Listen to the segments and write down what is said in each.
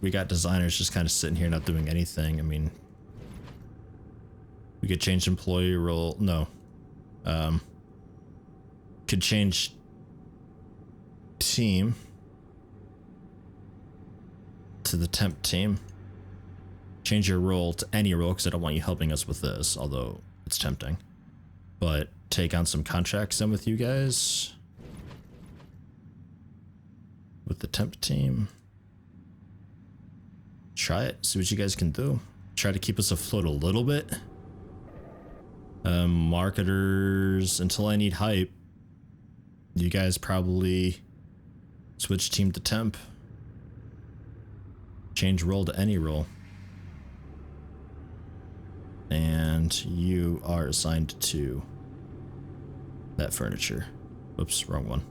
we got designers just kind of sitting here not doing anything. I mean, we could change employee role. No. Could change team to the temp team. Change your role to any role because I don't want you helping us with this, although it's tempting. But take on some contracts then with you guys. With the temp team. Try it, see what you guys can do. Try to keep us afloat a little bit. Marketers, until I need hype. You guys probably switch team to temp. Change role to any role. And you are assigned to that furniture. Oops, wrong one.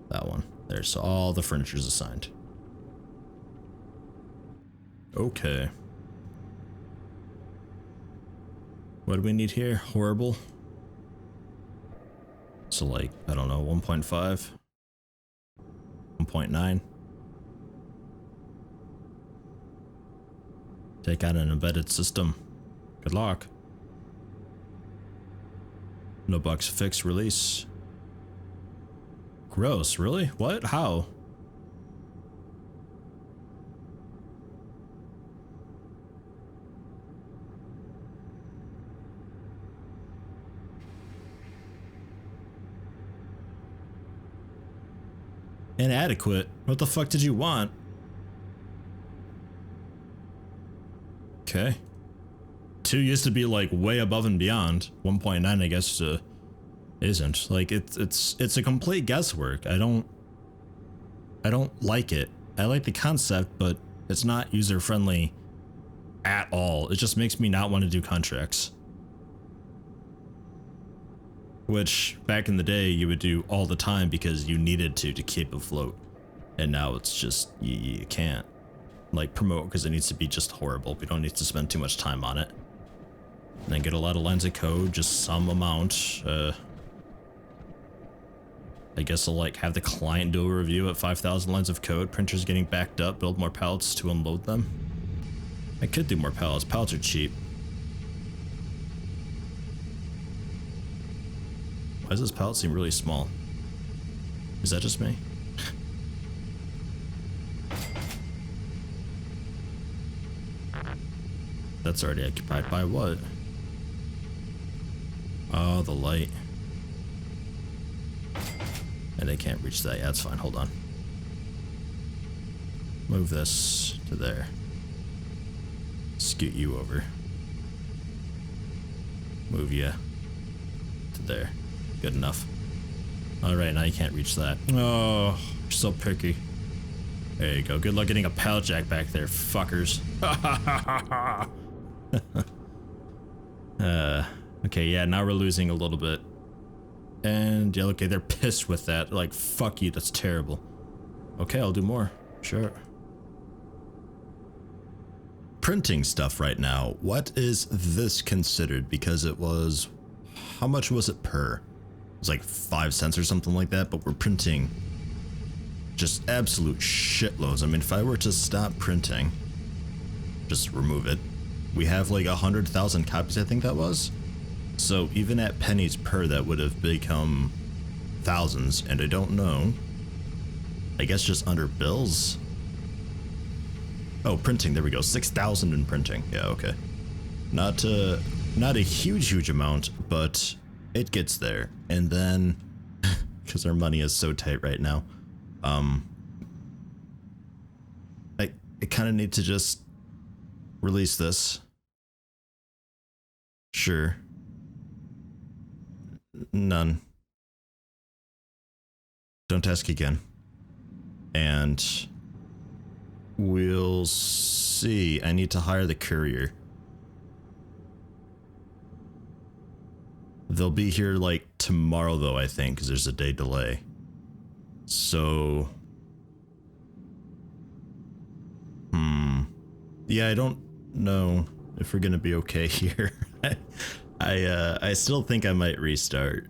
That one. There, so all the furniture's assigned. Okay. What do we need here? Horrible. So like, I don't know, 1.5? 1.9? Take out an embedded system. Good luck. No bugs fixed, release. Gross, really? What? How? Inadequate? What the fuck did you want? Okay. 2 used to be like way above and beyond. 1.9 I guess isn't. Like it's a complete guesswork. I don't like it. I like the concept, but it's not user friendly at all. It just makes me not want to do contracts. Which back in the day you would do all the time because you needed to keep afloat. And now it's just you can't like promote because it needs to be just horrible. We don't need to spend too much time on it. And then get a lot of lines of code, just some amount. I guess I'll like have the client do a review at 5,000 lines of code. Printers getting backed up, build more pallets to unload them. I could do more pallets. Pallets are cheap. Why does this pallet seem really small? Is that just me? That's already occupied by what? Oh, the light. And they can't reach that. Yeah, that's fine. Hold on. Move this to there. Scoot you over. Move you to there. Good enough. Alright, now you can't reach that. Oh, you're so picky. There you go. Good luck getting a pallet jack back there, fuckers. Okay, yeah, now we're losing a little bit. And yeah, okay, they're pissed with that. They're like, fuck you, that's terrible. Okay, I'll do more. Sure. Printing stuff right now. What is this considered? Because it was, how much was it per? It was like 5 cents or something like that, but we're printing just absolute shitloads. I mean, if I were to stop printing, just remove it, we have like 100,000 copies, I think that was. So even at pennies per, that would have become thousands, and I don't know. I guess just under bills. Oh, printing, there we go. 6,000 in printing. Yeah, okay. Not a huge amount, but it gets there. And then, because our money is so tight right now, I kind of need to just release this. Sure. None. Don't ask again. And we'll see. I need to hire the courier. They'll be here like tomorrow though, I think, because there's a day delay. So yeah, I don't know if we're gonna be okay here. I still think I might restart,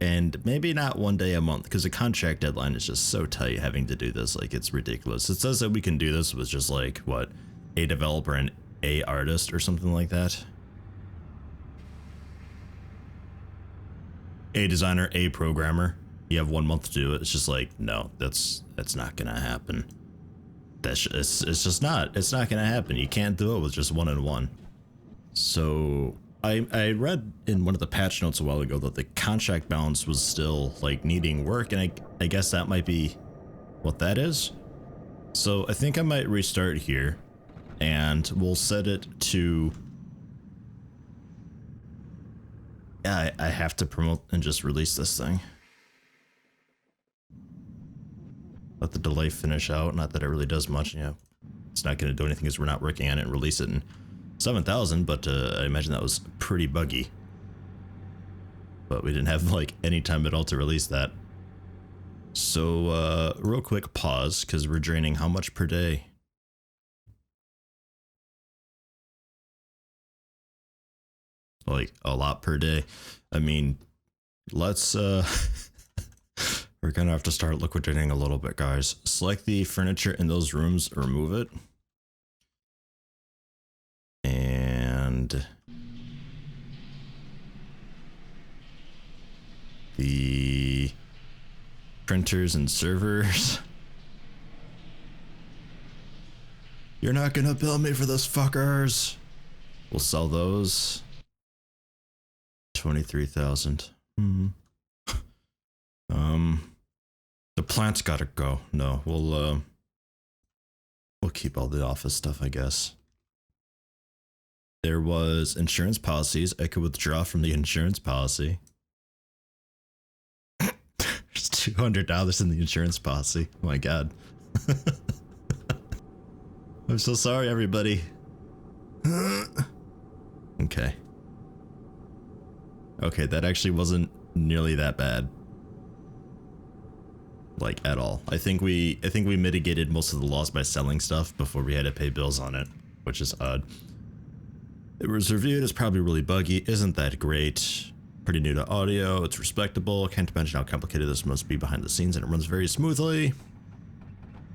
And maybe not one day a month, because the contract deadline is just so tight having to do this. Like, it's ridiculous. It says that we can do this with just like, what, a developer and a artist or something like that. A designer, a programmer. You have 1 month to do it. It's just like, no, that's not gonna happen. It's just not. It's not gonna happen. You can't do it with just 1 and 1. So I read in one of the patch notes a while ago that the contract balance was still like needing work, and I guess that might be what that is. So I think I might restart here, and we'll set it to. Yeah, I have to promote and just release this thing. Let the delay finish out. Not that it really does much. Yeah, it's not going to do anything because we're not working on it and release it in 7,000. But I imagine that was pretty buggy. But we didn't have like any time at all to release that. So real quick pause because we're draining how much per day? Like a lot per day. I mean, let's we're gonna have to start liquidating a little bit, guys. Select the furniture in those rooms, remove it, and the printers and servers. You're not gonna bill me for this, fuckers. We'll sell those. 23,000. The plant's gotta go. No, we'll keep all the office stuff, I guess. There was insurance policies. I could withdraw from the insurance policy. There's $200 in the insurance policy. Oh my god. I'm so sorry, everybody. Okay. Okay, that actually wasn't nearly that bad. Like, at all. I think we mitigated most of the loss by selling stuff before we had to pay bills on it, which is odd. It was reviewed as probably really buggy, isn't that great. Pretty new to audio, it's respectable, can't imagine how complicated this must be behind the scenes, and it runs very smoothly.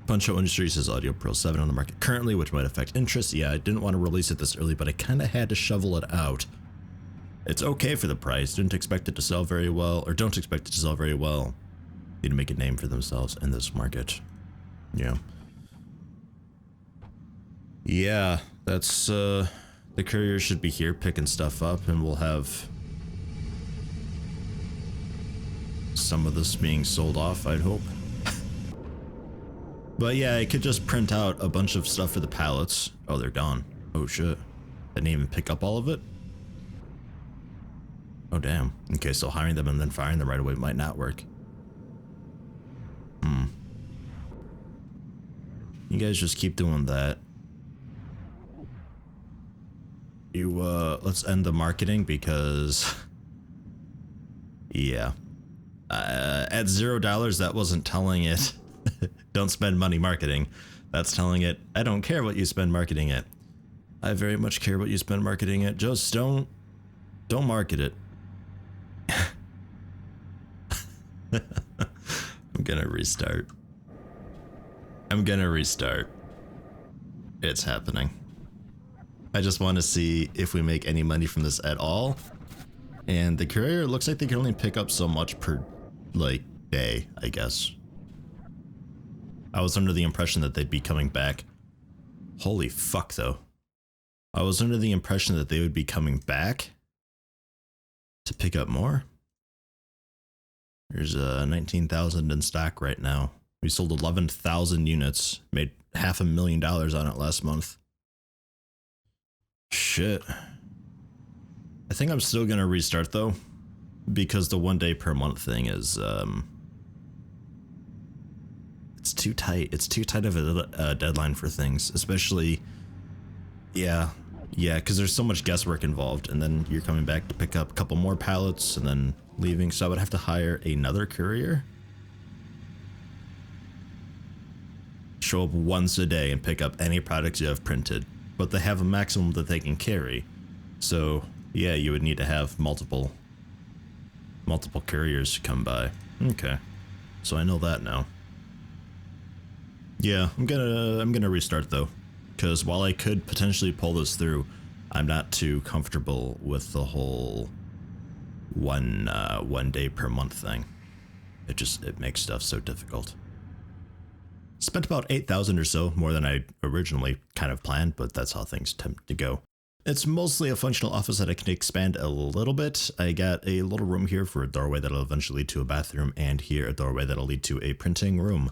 Puncho Industries has Audio Pro 7 on the market currently, which might affect interest. Yeah, I didn't want to release it this early, but I kinda had to shovel it out. It's okay for the price, didn't expect it to sell very well, or don't expect it to sell very well. Need to make a name for themselves in this market. Yeah. Yeah, that's, the courier should be here picking stuff up, and we'll have some of this being sold off, I'd hope. But yeah, I could just print out a bunch of stuff for the pallets. Oh, they're gone. Oh shit. Didn't even pick up all of it? Oh damn. Okay, so hiring them and then firing them right away might not work. You guys just keep doing that. Let's end the marketing because yeah. At $0, that wasn't telling it don't spend money marketing. That's telling it I don't care what you spend marketing it. I very much care what you spend marketing it. Just don't market it. I'm gonna restart. It's happening. I just want to see if we make any money from this at all. And the courier looks like they can only pick up so much per, like, day, I guess. I was under the impression that they'd be coming back. Holy fuck, though. I was under the impression that they would be coming back to pick up more. There's 19,000 in stock right now. We sold 11,000 units, made $500,000 on it last month. Shit. I think I'm still gonna restart though, because the 1 day per month thing is it's too tight. It's too tight of a deadline for things, especially yeah, because there's so much guesswork involved, and then you're coming back to pick up a couple more pallets and then leaving, so I would have to hire another courier. Show up once a day and pick up any products you have printed, but they have a maximum that they can carry. So yeah, you would need to have multiple multiple couriers come by. Okay, so I know that now. Yeah, I'm gonna restart though, because while I could potentially pull this through, I'm not too comfortable with the whole one day per month thing. It makes stuff so difficult. Spent about 8,000 or so, more than I originally kind of planned, but that's how things tend to go. It's mostly a functional office that I can expand a little bit. I got a little room here for a doorway that'll eventually lead to a bathroom, and here a doorway that'll lead to a printing room.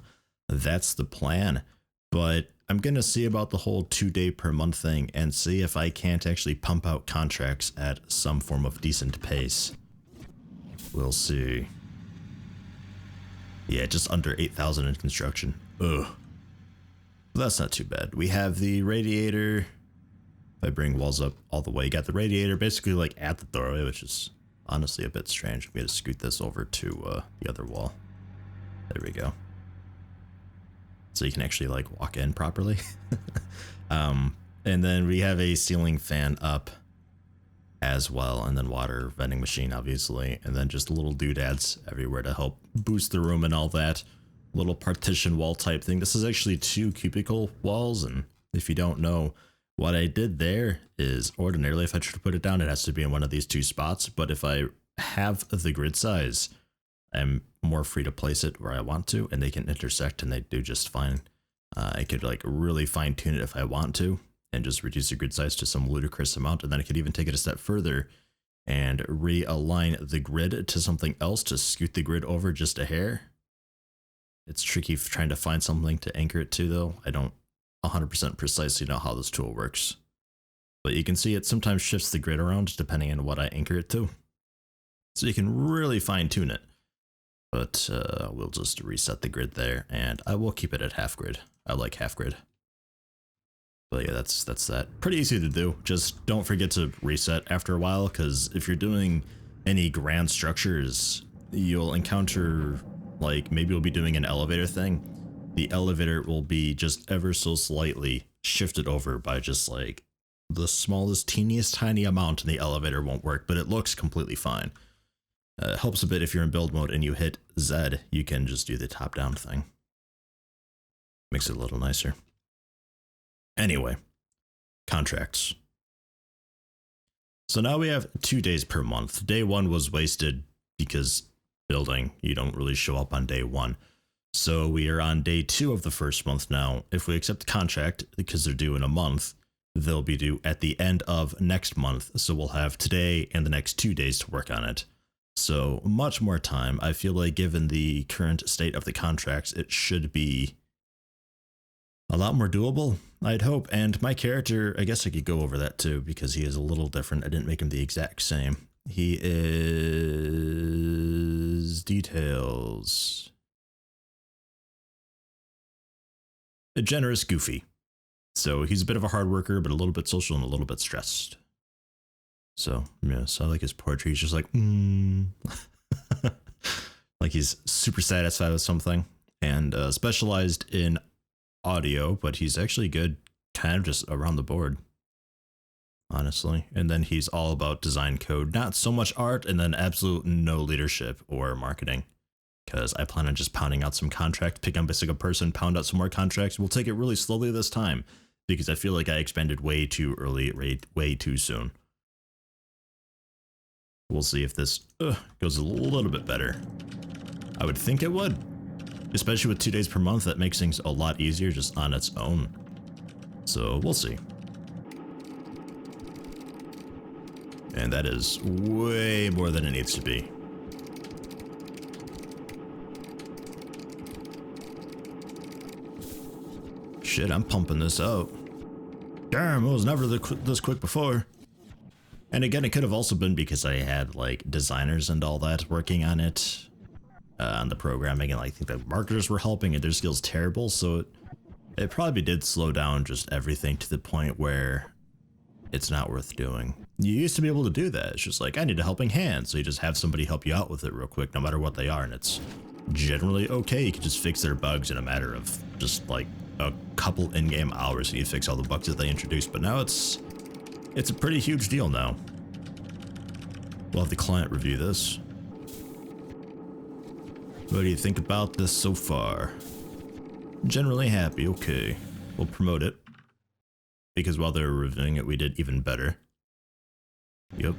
That's the plan, but I'm gonna see about the whole 2-day per month thing and see if I can't actually pump out contracts at some form of decent pace. We'll see. Yeah, just under 8,000 in construction. Ugh. That's not too bad. We have the radiator. If I bring walls up all the way, you got the radiator basically like at the doorway, which is honestly a bit strange. I'm gonna scoot this over to the other wall. There we go. So you can actually like walk in properly. And then we have a ceiling fan up as well, and then water vending machine obviously, and then just little doodads everywhere to help boost the room and all that. Little partition wall type thing. This is actually 2 cubicle walls, and if you don't know, what I did there is ordinarily if I try to put it down, it has to be in one of these 2 spots, but if I have the grid size, I'm more free to place it where I want to, and they can intersect and they do just fine. I could like really fine tune it if I want to and just reduce the grid size to some ludicrous amount, and then I could even take it a step further and realign the grid to something else to scoot the grid over just a hair. It's tricky trying to find something to anchor it to though. I don't 100% precisely know how this tool works, but you can see it sometimes shifts the grid around depending on what I anchor it to. So you can really fine tune it, but we'll just reset the grid there, and I will keep it at half grid. I like half grid. But yeah, that's that. Pretty easy to do. Just don't forget to reset after a while, because if you're doing any grand structures, you'll encounter, like, maybe you'll be doing an elevator thing. The elevator will be just ever so slightly shifted over by just like the smallest, teeniest, tiny amount, and the elevator won't work, but it looks completely fine. It helps a bit if you're in build mode and you hit Z, you can just do the top down thing. Makes it a little nicer. Anyway, contracts. So now we have 2 days per month. Day 1 was wasted because building, you don't really show up on day 1. So we are on day 2 of the first month now. If we accept the contract, because they're due in a month, they'll be due at the end of next month. So we'll have today and the next 2 days to work on it. So much more time. I feel like given the current state of the contracts, it should be a lot more doable, I'd hope. And my character, I guess I could go over that too, because he is a little different. I didn't make him the exact same. He is details. A generous goofy. So he's a bit of a hard worker, but a little bit social and a little bit stressed. So, yeah, so I like his poetry. He's just like, like he's super satisfied with something, and specialized in audio, but he's actually good kind of just around the board, honestly. And then he's all about design code, not so much art, and then absolute no leadership or marketing, because I plan on just pounding out some contracts, pick up a single person, pound out some more contracts. We'll take it really slowly this time, because I feel like I expanded way too early, way too soon. We'll see if this goes a little bit better. I would think it would. Especially with 2 days per month, that makes things a lot easier just on its own. So we'll see. And that is way more than it needs to be. Shit, I'm pumping this out. Damn, it was never this quick before. And again, it could have also been because I had like designers and all that working on it. On the programming, and I think the marketers were helping, and their skills terrible, so it probably did slow down just everything to the point where it's not worth doing. You used to be able to do that. It's just like, I need a helping hand, so you just have somebody help you out with it real quick, no matter what they are, and it's generally okay. You can just fix their bugs in a matter of just like a couple in-game hours, and you fix all the bugs that they introduced. But now it's a pretty huge deal now. We'll have the client review this. What do you think about this so far? Generally happy, okay. We'll promote it. Because while they were reviewing it, we did even better. Yep.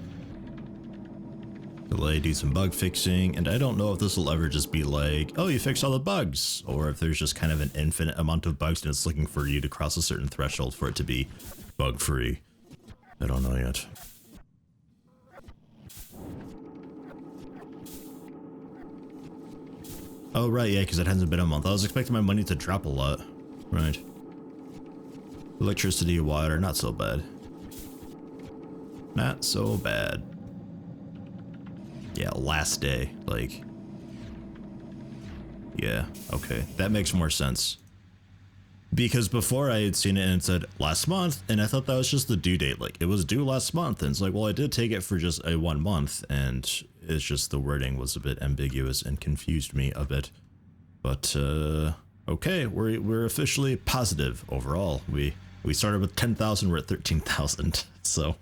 Delay, do some bug fixing, and I don't know if this will ever just be like, oh, you fixed all the bugs, or if there's just kind of an infinite amount of bugs and it's looking for you to cross a certain threshold for it to be bug-free. I don't know yet. Oh, right, yeah, because it hasn't been a month. I was expecting my money to drop a lot. Right. Electricity, water, not so bad. Not so bad. Yeah, last day, like... Yeah, okay, that makes more sense. Because before I had seen it and it said last month, and I thought that was just the due date, like it was due last month, and it's like, well, I did take it for just a 1 month, and it's just the wording was a bit ambiguous and confused me a bit. But okay, we're officially positive overall. We started with 10,000, we're at 13,000, so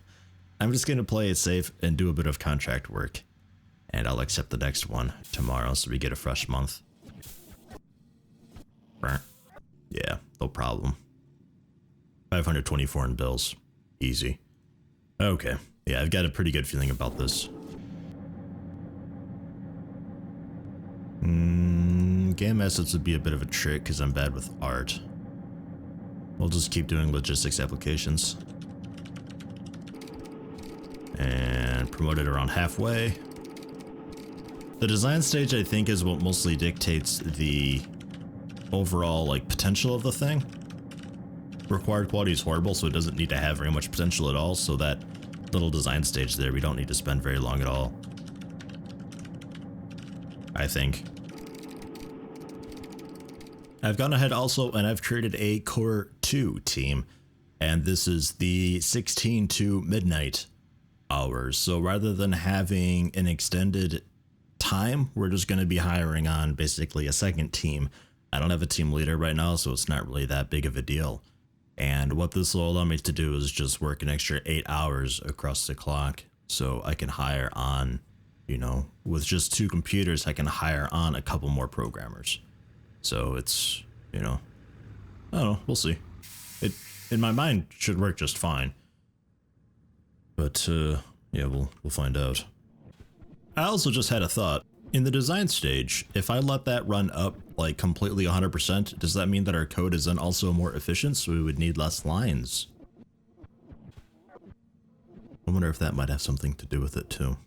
I'm just gonna play it safe and do a bit of contract work, and I'll accept the next one tomorrow so we get a fresh month. Yeah, no problem. 524 in bills. Easy. Okay. Yeah, I've got a pretty good feeling about this. Game assets would be a bit of a trick because I'm bad with art. We'll just keep doing logistics applications. And promote it around halfway. The design stage, I think, is what mostly dictates the overall like potential of the thing. Required quality is horrible, so it doesn't need to have very much potential at all, so that little design stage there, we don't need to spend very long at all, I think. I've gone ahead also and I've created a Core 2 team, and this is the 16 to midnight hours. So rather than having an extended time, we're just going to be hiring on basically a second team. I don't have a team leader right now, so it's not really that big of a deal. And what this will allow me to do is just work an extra 8 hours across the clock, so I can hire on, you know, with just 2 computers, I can hire on a couple more programmers. So it's, you know, I don't know, we'll see. It, in my mind, should work just fine. But, yeah, we'll find out. I also just had a thought. In the design stage, if I let that run up like completely 100%, does that mean that our code is then also more efficient, so we would need less lines? I wonder if that might have something to do with it too.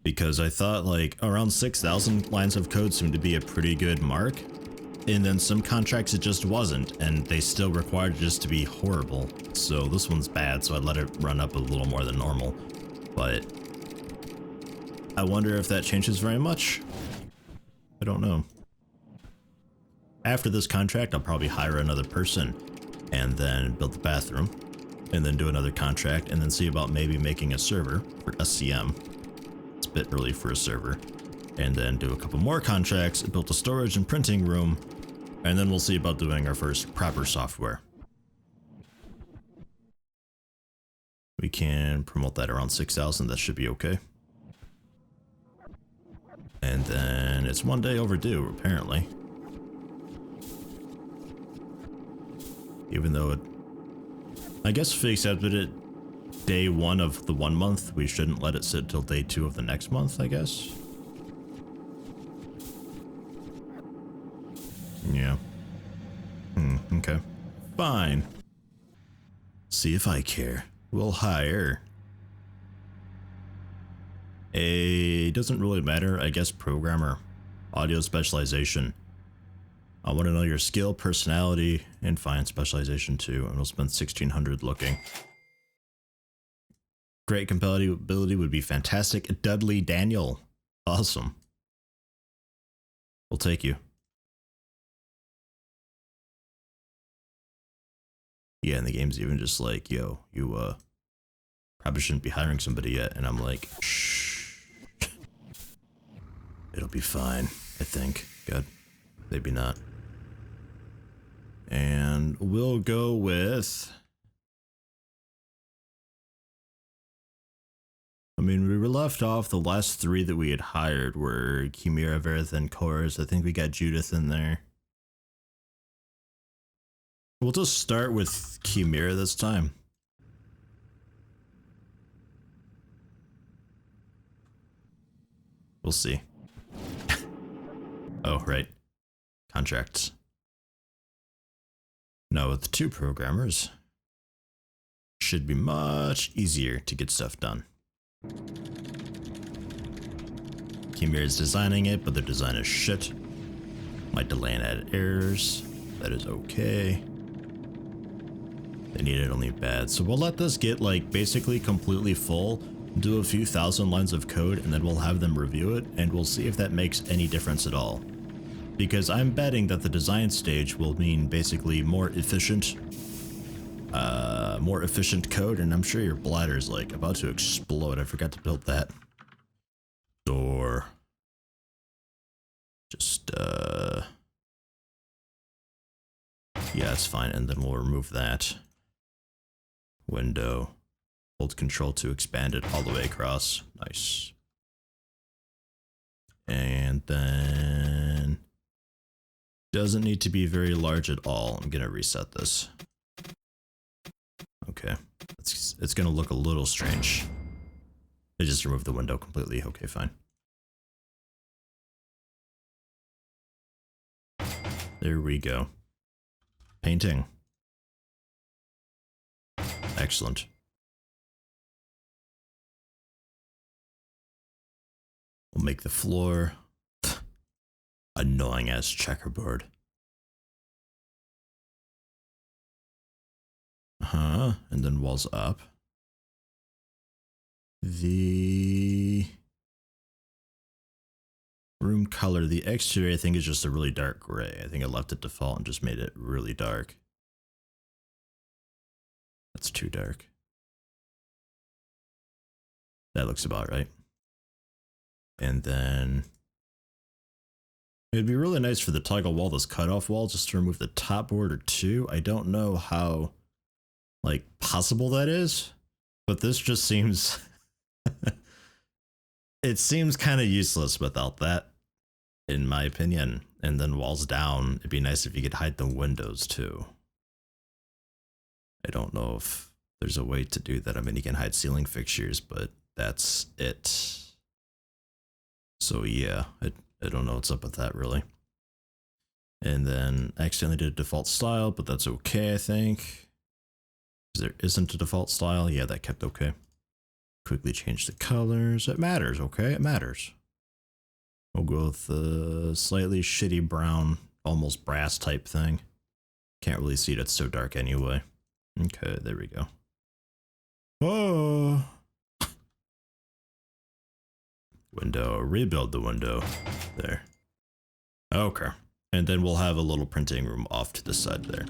Because I thought like around 6,000 lines of code seemed to be a pretty good mark, and then some contracts it just wasn't, and they still required it just to be horrible. So this one's bad, so I let it run up a little more than normal. But I wonder if that changes very much. I don't know. After this contract, I'll probably hire another person and then build the bathroom and then do another contract and then see about maybe making a server for SCM. It's a bit early for a server. And then do a couple more contracts, build a storage and printing room, and then we'll see about doing our first proper software. We can promote that around 6,000, that should be okay. And then it's 1 day overdue, apparently. Even though it... I guess if we accepted it day 1 of the 1 month, we shouldn't let it sit till day 2 of the next month, I guess. Yeah. Okay. Fine. See if I care. We'll hire... doesn't really matter, I guess, programmer, audio specialization. I want to know your skill, personality, and fine specialization too, and we'll spend 1,600 looking. Great compatibility would be fantastic. Dudley Daniel. Awesome. We'll take you. Yeah, and the game's even just like, yo, you probably shouldn't be hiring somebody yet, and I'm like, shh. It'll be fine, I think. Good. Maybe not. And we'll go with... I mean, we left off, the last 3 that we had hired were Chimera, Verith, and Chorus. I think we got Judith in there. We'll just start with Chimera this time. We'll see. Oh, right. Contracts. Now with 2 programmers, should be much easier to get stuff done. Chimera is designing it, but their design is shit. Might delay and add errors. That is okay. They need it only bad. So we'll let this get like basically completely full, do a few thousand lines of code, and then we'll have them review it, and we'll see if that makes any difference at all. Because I'm betting that the design stage will mean basically more efficient code, and I'm sure your bladder's like about to explode. I forgot to build that door. Just yeah, it's fine, and then we'll remove that window. Hold control to expand it all the way across. Nice. And then doesn't need to be very large at all. I'm gonna reset this. Okay, it's gonna look a little strange. I just removed the window completely. Okay, fine. There we go. Painting. Excellent. We'll make the floor annoying as checkerboard. And then walls up. The room color, the exterior I think is just a really dark gray. I think I left it default and just made it really dark. That's too dark. That looks about right. And then it'd be really nice for the toggle wall, this cutoff wall, just to remove the top border too. I don't know how like possible that is, but this just seems it seems kind of useless without that, in my opinion. And then walls down, it'd be nice if you could hide the windows too. I don't know if there's a way to do that. I mean, you can hide ceiling fixtures, but that's it. So yeah, I don't know what's up with that really. And then I accidentally did a default style, but that's okay, I think. There isn't a default style. Yeah, that kept okay. Quickly change the colors. It matters, okay? It matters. We'll go with the slightly shitty brown, almost brass type thing. Can't really see it, it's so dark anyway. Okay, there we go. Oh! Window, rebuild the window. There. Okay. And then we'll have a little printing room off to the side there.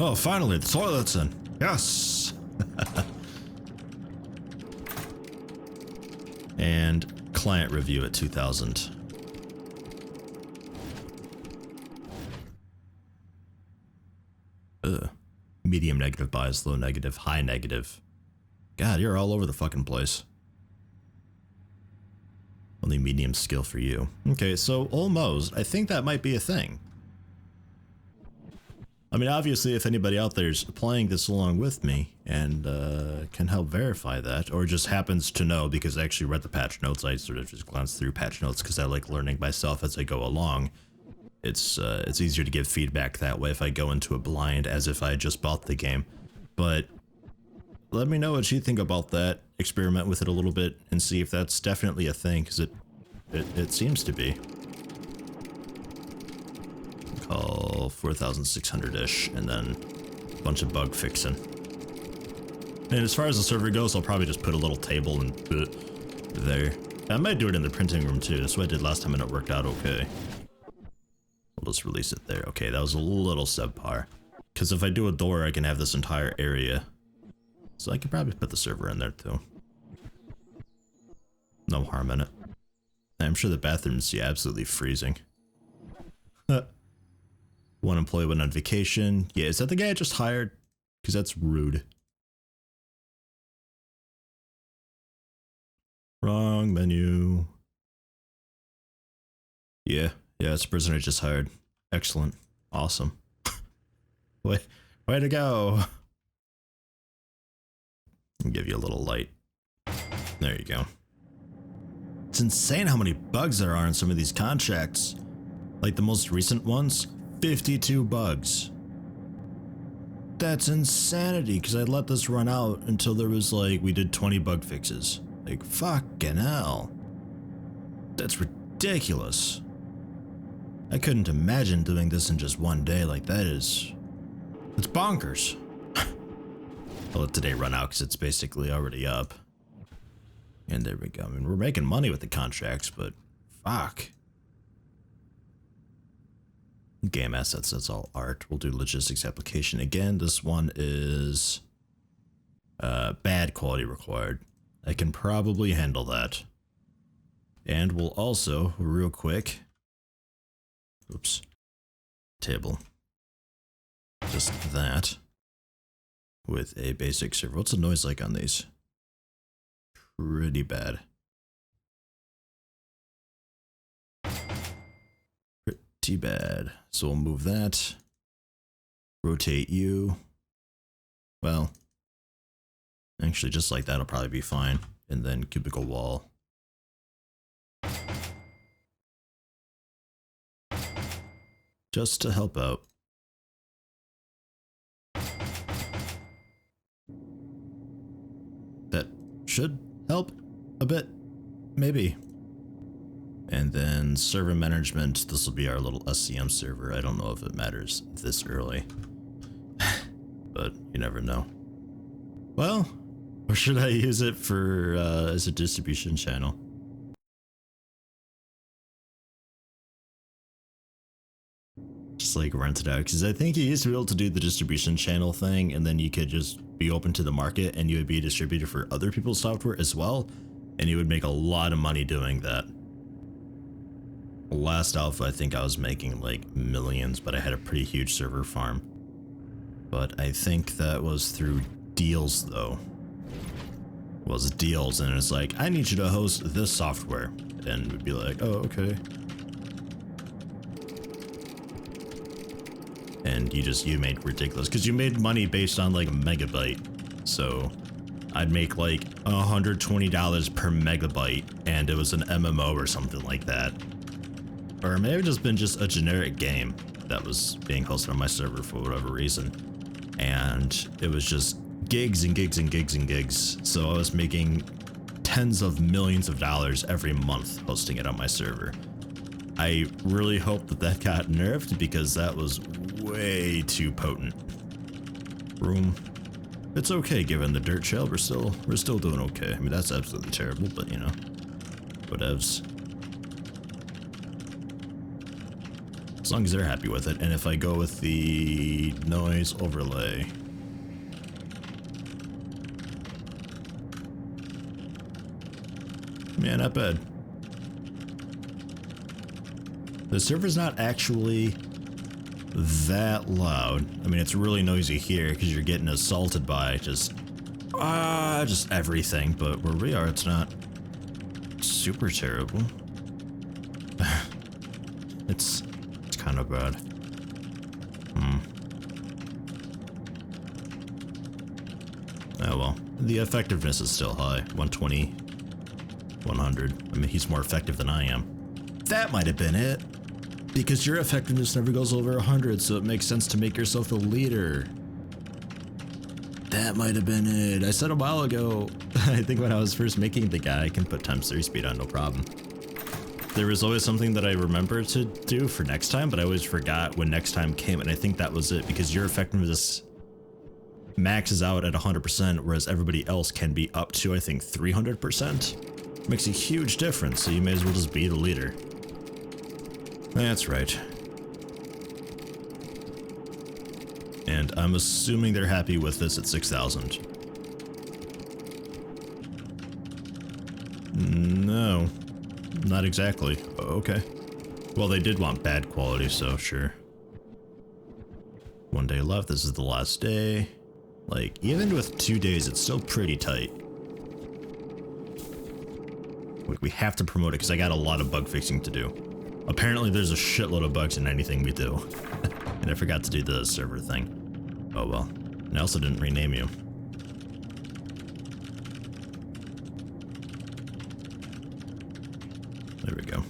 Oh, finally, the toilet's in. Yes! And client review at 2000. Ugh. Medium negative bias, low negative, high negative. God, you're all over the fucking place. Only medium skill for you. Okay, so almost, I think that might be a thing. I mean, obviously, if anybody out there's playing this along with me and can help verify that, or just happens to know because I actually read the patch notes, I sort of just glanced through patch notes because I like learning myself as I go along. It's easier to give feedback that way if I go into a blind as if I just bought the game. But let me know what you think about that. Experiment with it a little bit and see if that's definitely a thing, because it seems to be. Call 4,600-ish, and then a bunch of bug fixing. And as far as the server goes, I'll probably just put a little table and there. I might do it in the printing room too. That's what I did last time and it worked out okay. We'll just release it there. Okay, that was a little subpar. Because if I do a door, I can have this entire area. So I could probably put the server in there too. No harm in it. I'm sure the bathroom's absolutely freezing. One employee went on vacation. Yeah, is that the guy I just hired? Because that's rude. Wrong menu. Yeah, it's the person I just hired. Excellent. Awesome. way to go. I'll give you a little light. There you go. It's insane how many bugs there are in some of these contracts. Like the most recent ones, 52 bugs. That's insanity, because I let this run out until there was like, we did 20 bug fixes. Like, fucking hell. That's ridiculous. I couldn't imagine doing this in just one day. Like, it's bonkers. I'll let today run out because it's basically already up. And there we go. I mean, we're making money with the contracts, but fuck. Game assets, that's all art. We'll do logistics application again. This one is bad quality required. I can probably handle that. And we'll also, real quick, oops, table. Just that with a basic server. What's the noise like on these? Pretty bad. Pretty bad. So we'll move that. Rotate you. Well, actually just like that'll probably be fine. And then cubicle wall. Just to help out. That should help a bit, maybe. And then server management, this will be our little SCM server. I don't know if it matters this early, but you never know. Well, or should I use it for as a distribution channel? Just like rent it out, because I think you used to be able to do the distribution channel thing, and then you could just be open to the market, and you would be a distributor for other people's software as well, and you would make a lot of money doing that. Last alpha, I think I was making like millions, but I had a pretty huge server farm. But I think that was through deals though. Was deals, and it's like, I need you to host this software, and we'd be like, oh, okay. And you made ridiculous, because you made money based on like a megabyte. So I'd make like $120 per megabyte, and it was an MMO or something like that. Or it may have just been just a generic game that was being hosted on my server for whatever reason. And it was just gigs and gigs and gigs and gigs. So I was making tens of millions of dollars every month hosting it on my server. I really hope that that got nerfed, because that was way too potent. Room. It's okay given the dirt shell. We're still doing okay. I mean, that's absolutely terrible, but you know, whatevs. As long as they're happy with it. And if I go with the noise overlay, yeah, not bad. The server's not actually that loud. I mean, it's really noisy here because you're getting assaulted by just everything. But where we are, it's not super terrible. It's kind of bad. Oh well, the effectiveness is still high. 120, 100. I mean, he's more effective than I am. That might have been it. Because your effectiveness never goes over 100, so it makes sense to make yourself the leader. That might have been it. I said a while ago, I think when I was first making the guy, I can put ×3 speed on, no problem. There was always something that I remember to do for next time, but I always forgot when next time came, and I think that was it, because your effectiveness maxes out at 100%, whereas everybody else can be up to, I think, 300%. Makes a huge difference, so you may as well just be the leader. That's right. And I'm assuming they're happy with this at 6,000. No, not exactly. Okay. Well, they did want bad quality, so sure. 1 day left. This is the last day. Like, even with 2 days, it's still pretty tight. Like, we have to promote it because I got a lot of bug fixing to do. Apparently, there's a shitload of bugs in anything we do. And I forgot to do the server thing. Oh well. And I also didn't rename you. There we go.